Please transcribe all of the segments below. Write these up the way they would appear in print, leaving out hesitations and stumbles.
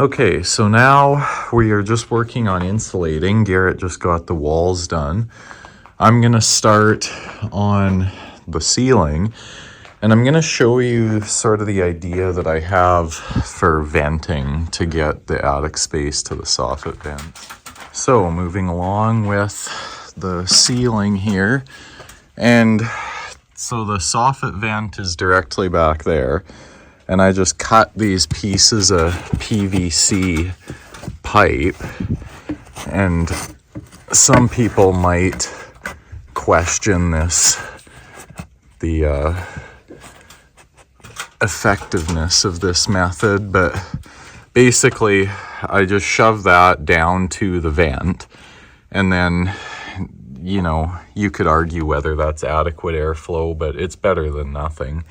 Okay, so now we are just working on insulating. Garrett just got the walls done. I'm gonna start on the ceiling, and I'm gonna show you sort of the idea that I have for venting to get the attic space to the soffit vent. So moving along with the ceiling here, and so the soffit vent is directly back there. And I just cut these pieces of PVC pipe, and some people might question the effectiveness of this method, but basically I just shove that down to the vent, and then, you know, you could argue whether that's adequate airflow, but it's better than nothing.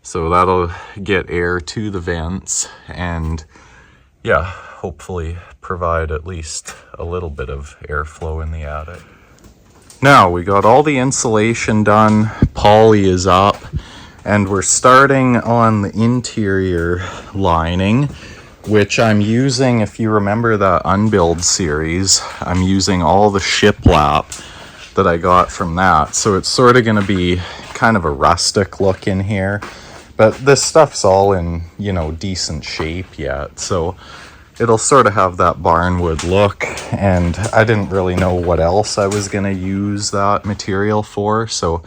So that'll get air to the vents and, yeah, hopefully provide at least a little bit of airflow in the attic. Now we got all the insulation done, poly is up, and we're starting on the interior lining, which I'm using, if you remember that Unbuild series, I'm using all the shiplap that I got from that. So it's sort of going to be kind of a rustic look in here. But this stuff's all in, you know, decent shape yet, so it'll sort of have that barnwood look, and I didn't really know what else I was going to use that material for, so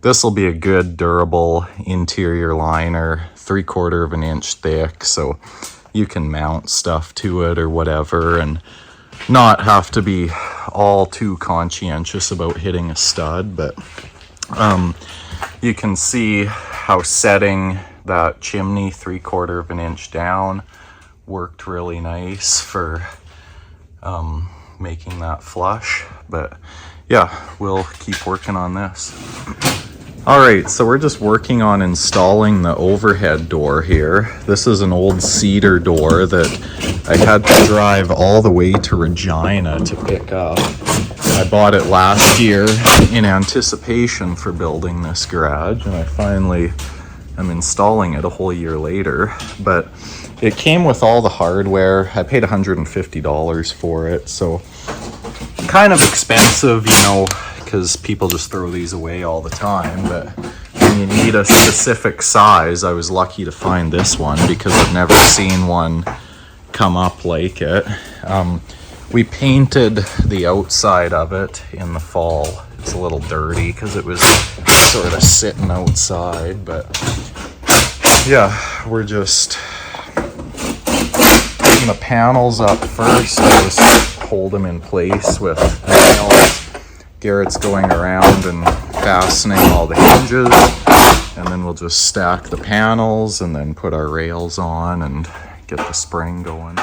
this will be a good durable interior liner, 3/4 of an inch thick, so you can mount stuff to it or whatever, and not have to be all too conscientious about hitting a stud, but you can see how setting that chimney 3/4 of an inch down worked really nice for making that flush. But yeah, we'll keep working on this. All right, so we're just working on installing the overhead door here. This is an old cedar door that I had to drive all the way to Regina to pick up. I bought it last year in anticipation for building this garage, and I finally am installing it a whole year later. But it came with all the hardware. I paid $150 for it, so kind of expensive, you know, because people just throw these away all the time. But when you need a specific size, I was lucky to find this one because I've never seen one come up like it. We painted the outside of it in the fall. It's a little dirty because it was sort of sitting outside, but yeah, we're just putting the panels up first. I just hold them in place with nails. Garrett's going around and fastening all the hinges, and then we'll just stack the panels and then put our rails on and get the spring going.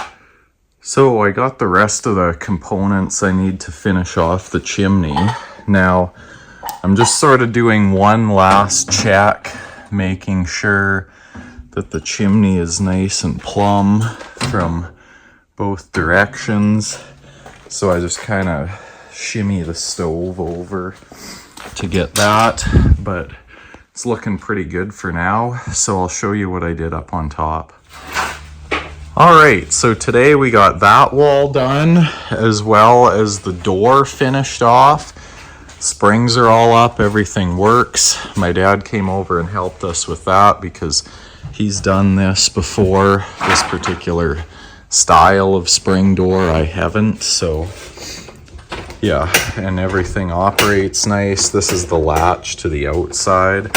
So I got the rest of the components I need to finish off the chimney. Now, I'm just sort of doing one last check, making sure that the chimney is nice and plumb from both directions. So I just kind of shimmy the stove over to get that, but it's looking pretty good for now. So I'll show you what I did up on top. All right, so today we got that wall done as well as the door finished off. Springs are all up, everything works. My dad came over and helped us with that because he's done this before, this particular style of spring door. I haven't, so yeah, and everything operates nice. This is the latch to the outside,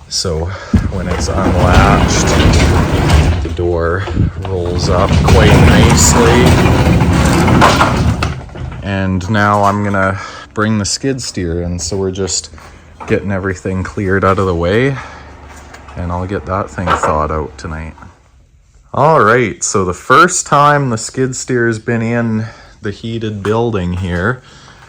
so when it's unlatched, the door rolls up quite nicely. And now I'm gonna bring the skid steer in, so we're just getting everything cleared out of the way, and I'll get that thing thawed out tonight. All right, so the first time the skid steer has been in the heated building here,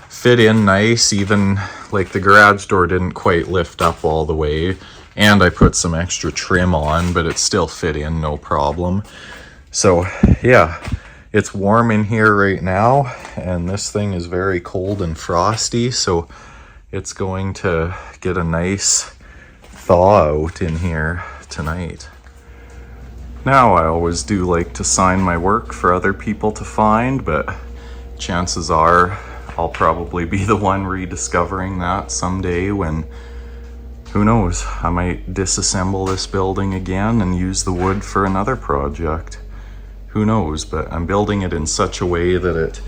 fit in nice, even like the garage door didn't quite lift up all the way, and I put some extra trim on, but it still fit in no problem. So yeah, It's warm in here right now, and this thing is very cold and frosty, so it's going to get a nice thaw out in here tonight. Now, I always do like to sign my work for other people to find, but chances are I'll probably be the one rediscovering that someday when, who knows, I might disassemble this building again and use the wood for another project. Who knows, but I'm building it in such a way that it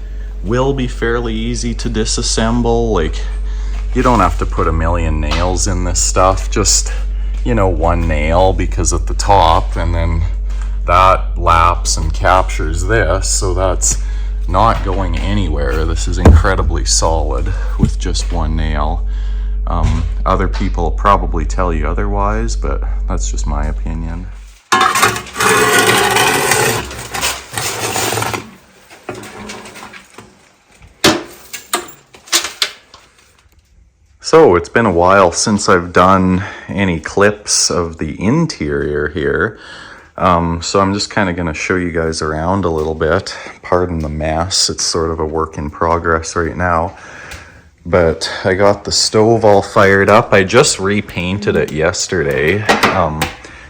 will be fairly easy to disassemble. Like, you don't have to put a million nails in this stuff, just, you know, one nail, because at the top, and then that laps and captures this, so that's not going anywhere. This is incredibly solid with just one nail. Other people will probably tell you otherwise, but that's just my opinion. So it's been a while since I've done any clips of the interior here. So I'm just kind of going to show you guys around a little bit. Pardon the mess, it's sort of a work in progress right now. But I got the stove all fired up. I just repainted it yesterday.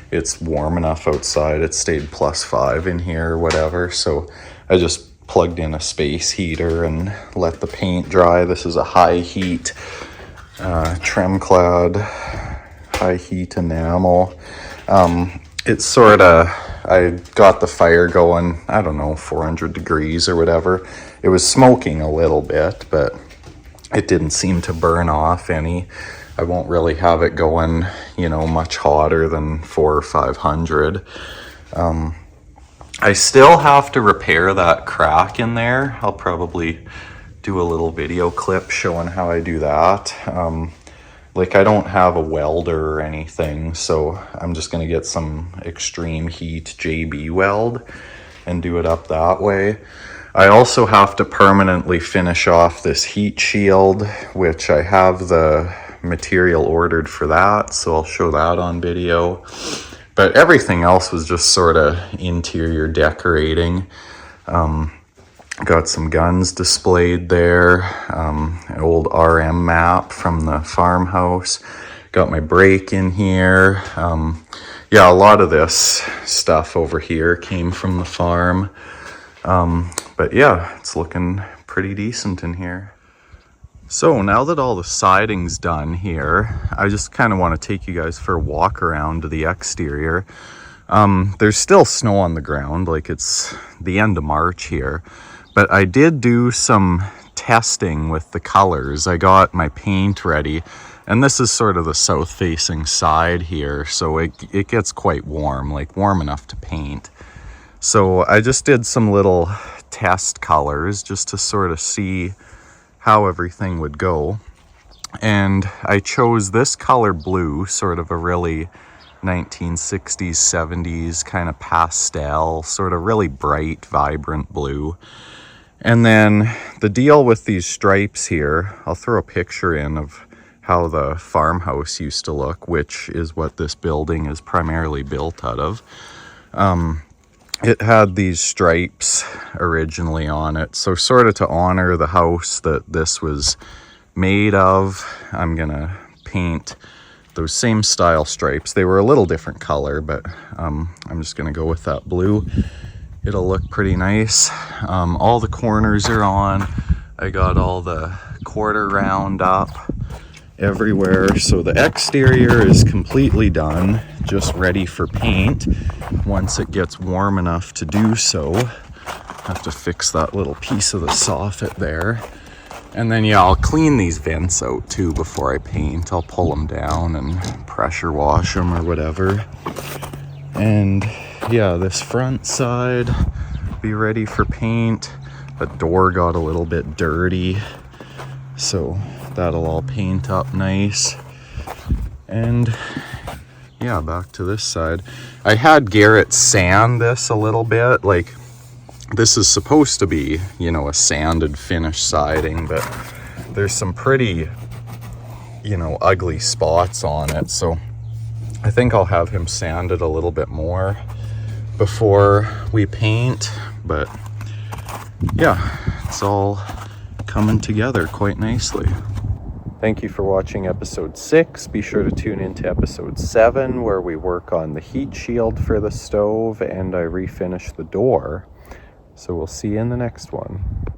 It's warm enough outside. It stayed +5 in here or whatever. So I just plugged in a space heater and let the paint dry. This is a high heat trim clad, high heat enamel. It's sort of, I got the fire going, I don't know, 400 degrees or whatever. It was smoking a little bit, but it didn't seem to burn off any. I won't really have it going, you know, much hotter than 400 or 500. I still have to repair that crack in there. I'll probably do a little video clip showing how I do that. Like, I don't have a welder or anything, so I'm just gonna get some extreme heat JB weld and do it up that way. I also have to permanently finish off this heat shield, which I have the material ordered for that, so I'll show that on video. But everything else was just sort of interior decorating. Got some guns displayed there, an old RM map from the farmhouse. Got my brake in here. Yeah, a lot of this stuff over here came from the farm. But yeah, it's looking pretty decent in here. So now that all the siding's done here, I just kind of want to take you guys for a walk around to the exterior. There's still snow on the ground, like it's the end of March here. But I did do some testing with the colors. I got my paint ready, and this is sort of the south-facing side here, so it gets quite warm, like warm enough to paint. So I just did some little test colors just to sort of see how everything would go. And I chose this color blue, sort of a really 1960s, 70s kind of pastel, sort of really bright, vibrant blue. And then the deal with these stripes here, I'll throw a picture in of how the farmhouse used to look, which is what this building is primarily built out of. It had these stripes originally on it, so sort of to honor the house that this was made of, I'm gonna paint those same style stripes. They were a little different color, but I'm just gonna go with that blue. It'll look pretty nice. All the corners are on. I got all the quarter round up everywhere. So the exterior is completely done, just ready for paint once it gets warm enough to do so. Have to fix that little piece of the soffit there. And then yeah, I'll clean these vents out too before I paint. I'll pull them down and pressure wash them or whatever. And yeah, this front side be ready for paint. The door got a little bit dirty, so that'll all paint up nice. And yeah, back to this side. I had Garrett sand this a little bit. Like, this is supposed to be, you know, a sanded finish siding, but there's some pretty, you know, ugly spots on it. So I think I'll have him sand it a little bit more before we paint. But yeah, it's all coming together quite nicely. Thank you for watching episode 6. Be sure to tune into episode 7 where we work on the heat shield for the stove and I refinish the door. So we'll see you in the next one.